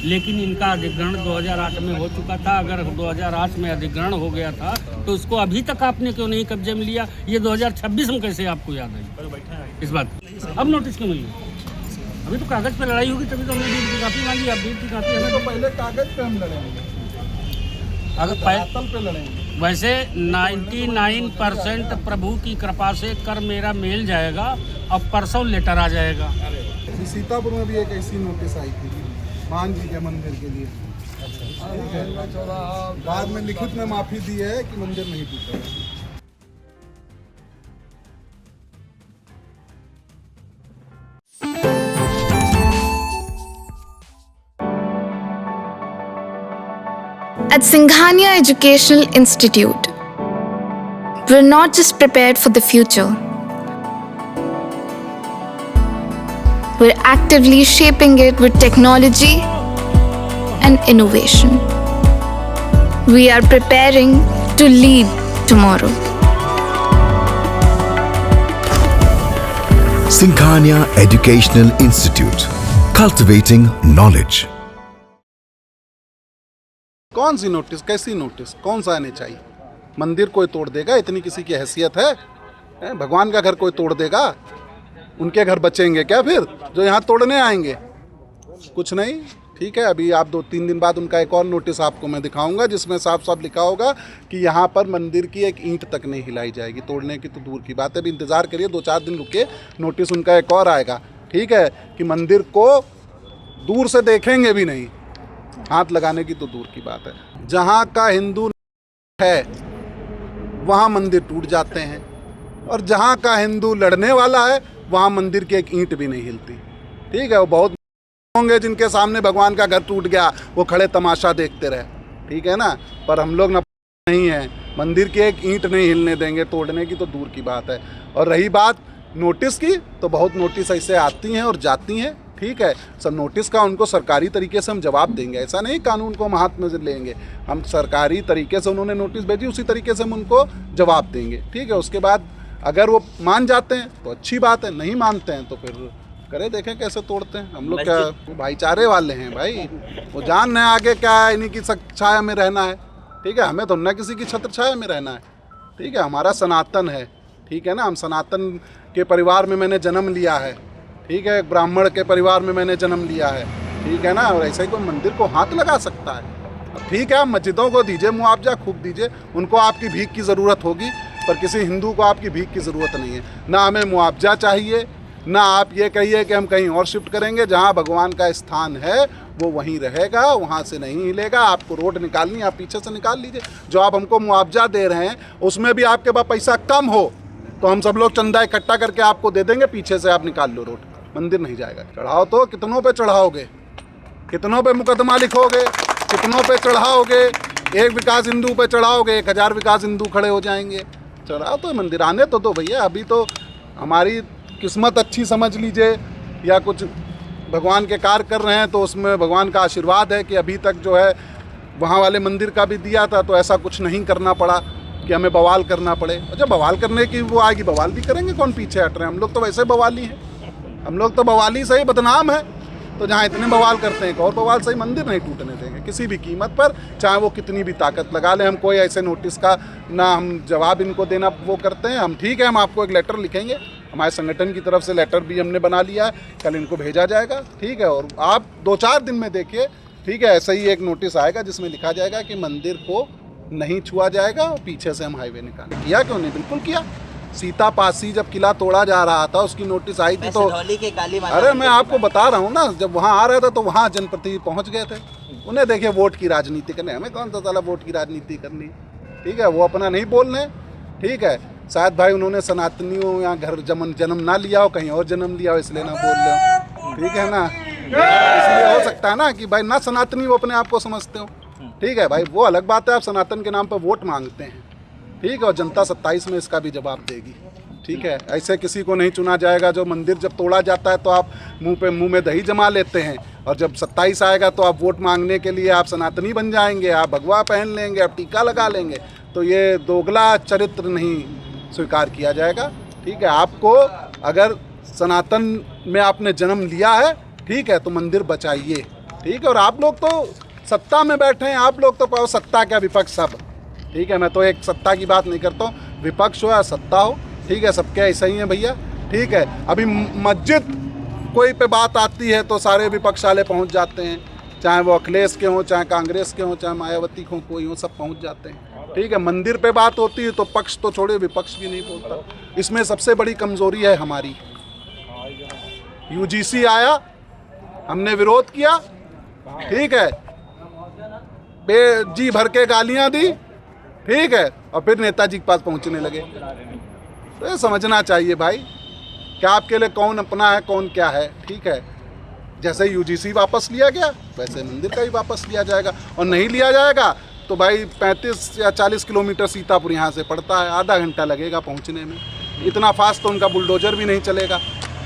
लेकिन इनका अधिग्रहण 2008 में हो चुका था। अगर 2008 में अधिग्रहण हो गया था तो उसको अभी तक आपने क्यों नहीं कब्जे में लिया? ये 2026 में कैसे आपको याद आई इस बात? अब नोटिस क्यों मिली? अभी तो कागज पे लड़ाई होगी तभी तो हमने डील की कॉपी मांगी। अब डील की कॉपी हमें तो पहले कागज पे हम लड़ेंगे, अगर पैदल पे लड़ेंगे। वैसे 99% प्रभु की कृपा से कर मेरा मिल जाएगा। अब परसों लेटर आ जाएगा। सीतापुर में भी एक ऐसी नोटिस आई थी मान जी के मंदिर के लिए। बाद में लिखित में माफी दी है कि मंदिर नहीं टूटेगा। At Singhania Educational Institute, we're not just prepared for the future, we're actively shaping it with technology and innovation. We are preparing to lead tomorrow. Singhania Educational Institute, cultivating knowledge. कौन सी नोटिस, कैसी notice, कौन सा आने चाहिए? मंदिर कोई तोड़ देगा? इतनी किसी की हैसियत है? भगवान का घर कोई तोड़ देगा? उनके घर बचेंगे क्या फिर जो यहाँ तोड़ने आएंगे? कुछ नहीं। ठीक है, अभी आप 2-3 दिन बाद उनका एक और नोटिस आपको मैं दिखाऊंगा जिसमें साफ साफ लिखा होगा कि यहाँ पर मंदिर की एक ईंट तक नहीं हिलाई जाएगी। तोड़ने की तो दूर की बात है, अभी इंतज़ार करिए, 2-4 दिन रुके, नोटिस उनका एक और आएगा। ठीक है, कि मंदिर को दूर से देखेंगे भी नहीं, हाथ लगाने की तो दूर की बात है। जहाँ का हिंदू है वहाँ मंदिर टूट जाते हैं, और जहाँ का हिंदू लड़ने वाला है वहाँ मंदिर की एक ईंट भी नहीं हिलती। ठीक है, वो बहुत होंगे जिनके सामने भगवान का घर टूट गया, वो खड़े तमाशा देखते रहे। ठीक है ना, पर हम लोग नहीं है, मंदिर की एक ईंट नहीं हिलने देंगे, तोड़ने की तो दूर की बात है। और रही बात नोटिस की, तो बहुत नोटिस ऐसे आती हैं और जाती हैं। ठीक है, सब नोटिस का उनको सरकारी तरीके से हम जवाब देंगे, ऐसा नहीं कानून को हम हाथ में से लेंगे। हम सरकारी तरीके से उन्होंने नोटिस भेजी, उसी तरीके से हम उनको जवाब देंगे। ठीक है, उसके बाद अगर वो मान जाते हैं तो अच्छी बात है, नहीं मानते हैं तो फिर करे, देखें कैसे तोड़ते हैं। हम लोग क्या भाईचारे वाले हैं भाई, वो जान रहे हैं आगे क्या है, इन्हीं की छाया में रहना है। ठीक है, हमें तो न किसी की छत्र छाया में रहना है। ठीक है, हमारा सनातन है। ठीक है ना, हम सनातन के परिवार में मैंने जन्म लिया है। ठीक है, ब्राह्मण के परिवार में मैंने जन्म लिया है। ठीक है ना, और ऐसे ही कोई मंदिर को हाथ लगा सकता है? ठीक है, आप मस्जिदों को दीजिए मुआवजा, खूब दीजिए, उनको आपकी भीख की ज़रूरत होगी, पर किसी हिंदू को आपकी भीख की ज़रूरत नहीं है। ना हमें मुआवजा चाहिए, ना आप ये कहिए कि हम कहीं और शिफ्ट करेंगे। जहाँ भगवान का स्थान है वो वहीं रहेगा, वहाँ से नहीं हिलेगा। आपको रोड निकालनी, आप पीछे से निकाल लीजिए। जो आप हमको मुआवजा दे रहे हैं उसमें भी आपके पास पैसा कम हो तो हम सब लोग चंदा इकट्ठा करके आपको दे देंगे, पीछे से आप निकाल लो रोड, मंदिर नहीं जाएगा। चढ़ाओ तो कितनों पे चढ़ाओगे, कितनों पे मुकदमा लिखोगे, कितनों पे चढ़ाओगे? एक विकास हिंदू पे चढ़ाओगे, 1000 विकास हिंदू खड़े हो जाएंगे। चढ़ाओ तो मंदिर आने तो दो भैया। अभी तो हमारी किस्मत अच्छी समझ लीजिए, या कुछ भगवान के कार्य कर रहे हैं तो उसमें भगवान का आशीर्वाद है कि अभी तक जो है वहाँ वाले मंदिर का भी दिया था तो ऐसा कुछ नहीं करना पड़ा कि हमें बवाल करना पड़े। और जब बवाल करने की वो आएगी, बवाल भी करेंगे, कौन पीछे हट रहे हैं? हम लोग तो वैसे बवाली हैं, हम लोग तो बवाली से ही बदनाम है। तो जहाँ इतने बवाल करते हैं, और बवाल से ही मंदिर नहीं टूटने देंगे किसी भी कीमत पर, चाहे वो कितनी भी ताकत लगा ले। हम कोई ऐसे नोटिस का ना हम जवाब इनको देना वो करते हैं। हम ठीक है, हम आपको एक लेटर लिखेंगे, हमारे संगठन की तरफ से लेटर भी हमने बना लिया है, कल इनको भेजा जाएगा। ठीक है, और आप 2-4 दिन में देखिए, ठीक है, ऐसे ही एक नोटिस आएगा जिसमें लिखा जाएगा कि मंदिर को नहीं छुआ जाएगा, और पीछे से हम हाईवे निकालें। किया क्यों नहीं? बिल्कुल किया। सीता पासी जब किला तोड़ा जा रहा था, उसकी नोटिस आई थी तो अरे मैं आपको बता रहा हूँ ना, जब वहाँ आ रहा था तो वहाँ जनप्रतिनिधि पहुँच गए थे। उन्हें देखिए वोट की राजनीति करने, हमें कौन सा साला वोट की राजनीति करनी। ठीक है, वो अपना नहीं बोल रहे। ठीक है, शायद भाई उन्होंने सनातनियों यहाँ घर जन्म ना लिया हो, कहीं और जन्म लिया हो, इसलिए ना बोल रहे हो। ठीक है ना, इसलिए हो सकता है ना कि भाई ना सनातनी वो अपने आप को समझते हो। ठीक है भाई, वो अलग बात है, आप सनातन के नाम पर वोट मांगते हैं। ठीक है, और जनता 27 में इसका भी जवाब देगी। ठीक है, ऐसे किसी को नहीं चुना जाएगा। जो मंदिर जब तोड़ा जाता है तो आप मुंह में दही जमा लेते हैं, और जब 27 आएगा तो आप वोट मांगने के लिए आप सनातनी बन जाएंगे, आप भगवा पहन लेंगे, आप टीका लगा लेंगे। तो ये दोगला चरित्र नहीं स्वीकार किया जाएगा। ठीक है, आपको अगर सनातन में आपने जन्म लिया है, ठीक है, तो मंदिर बचाइए। ठीक है, और आप लोग तो सत्ता में बैठे हैं, आप लोग तो पाओ सत्ता क्या विपक्ष सब। ठीक है, मैं तो एक सत्ता की बात नहीं करता हूँ, विपक्ष हो या सत्ता हो, ठीक है, सबके ऐसा ही है भैया। ठीक है, अभी मस्जिद कोई पे बात आती है तो सारे विपक्ष वाले पहुँच जाते हैं, चाहे वो अखिलेश के हों, चाहे कांग्रेस के हों, चाहे मायावती को कोई हो, सब पहुँच जाते हैं। ठीक है, मंदिर पे बात होती है तो पक्ष तो छोड़े विपक्ष भी नहीं बोलता। इसमें सबसे बड़ी कमजोरी है हमारी। यूजीसी आया, हमने विरोध किया, ठीक है, जी भर के गालियां दी, ठीक है, और फिर नेताजी के पास पहुंचने लगे। तो ये समझना चाहिए भाई कि आपके लिए कौन अपना है कौन क्या है। ठीक है, जैसे यूजीसी वापस लिया गया वैसे मंदिर का भी वापस लिया जाएगा, और नहीं लिया जाएगा तो भाई 35 या 40 किलोमीटर सीतापुर यहाँ से पड़ता है, आधा घंटा लगेगा पहुँचने में। इतना फास्ट तो उनका बुलडोजर भी नहीं चलेगा।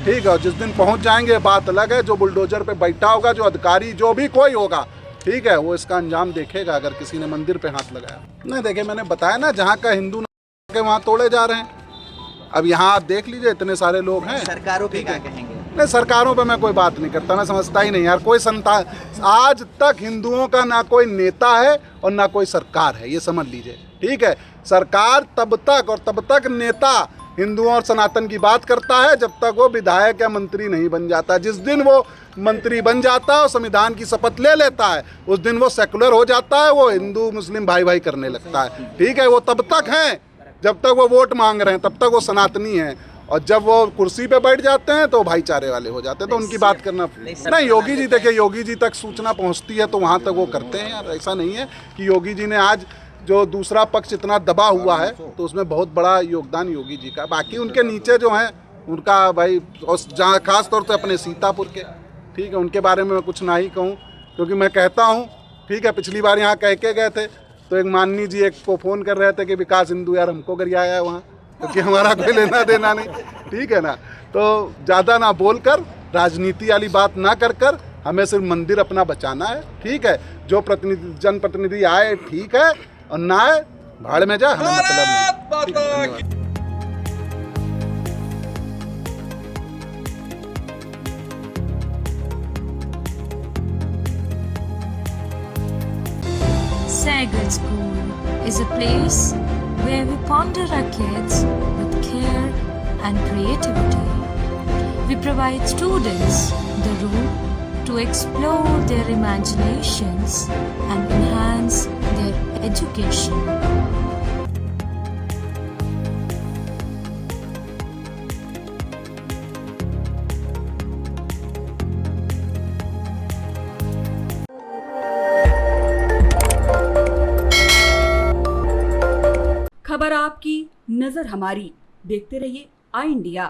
ठीक है, और जिस दिन पहुँच जाएंगे बात अलग है, जो बुलडोजर पे बैठा होगा, जो अधिकारी, जो भी कोई होगा, ठीक है, वो इसका अंजाम देखेगा अगर किसी ने मंदिर पे हाथ लगाया। नहीं देखिए, मैंने बताया ना, जहाँ का हिंदू के वहाँ तोड़े जा रहे हैं। अब यहाँ आप देख लीजिए, इतने सारे लोग हैं। सरकारों पे क्या कहेंगे? नहीं, सरकारों पे मैं कोई बात नहीं करता, मैं समझता ही नहीं यार। कोई संता आज तक हिंदुओं का ना कोई नेता है और ना कोई सरकार है, ये समझ लीजिए। ठीक है, सरकार तब तक और तब तक नेता हिंदुओं और सनातन की बात करता है जब तक वो विधायक या मंत्री नहीं बन जाता। जिस दिन वो मंत्री बन जाता है और संविधान की शपथ ले लेता है, उस दिन वो सेकुलर हो जाता है, वो हिंदू मुस्लिम भाई भाई करने लगता है। ठीक है, वो तब तक हैं जब तक वो वोट मांग रहे हैं, तब तक वो सनातनी हैं, और जब वो कुर्सी पे बैठ जाते हैं तो भाईचारे वाले हो जाते हैं। तो उनकी बात करना नहीं। योगी जी देखिए, योगी जी तक सूचना पहुंचती है तो वहाँ तक वो करते हैं यार। ऐसा नहीं है कि योगी जी ने आज जो दूसरा पक्ष इतना दबा हुआ है तो उसमें बहुत बड़ा योगदान योगी जी का। बाकी उनके नीचे जो हैं उनका भाई, और जहाँ खास तौर से अपने सीतापुर के, ठीक है, उनके बारे में मैं कुछ ना ही कहूँ, क्योंकि मैं कहता हूँ, ठीक है, पिछली बार यहाँ कह के गए थे तो एक माननी जी एक को फ़ोन कर रहे थे कि विकास हिंदू यार हमको गरियाया है वहाँ, क्योंकि हमारा कोई लेना देना नहीं। ठीक है ना, तो ज़्यादा ना बोलकर, राजनीति वाली बात ना कर हमें सिर्फ मंदिर अपना बचाना है। ठीक है, जो प्रतिनिधि जनप्रतिनिधि आए ठीक है, और ना आए भाड़ में जाए, हमें मतलब नहीं। Sagar School is a place where we ponder our kids with care and creativity. We provide students the room to explore their imaginations and enhance their education. खबर आपकी, नजर हमारी। देखते रहिए आई इंडिया।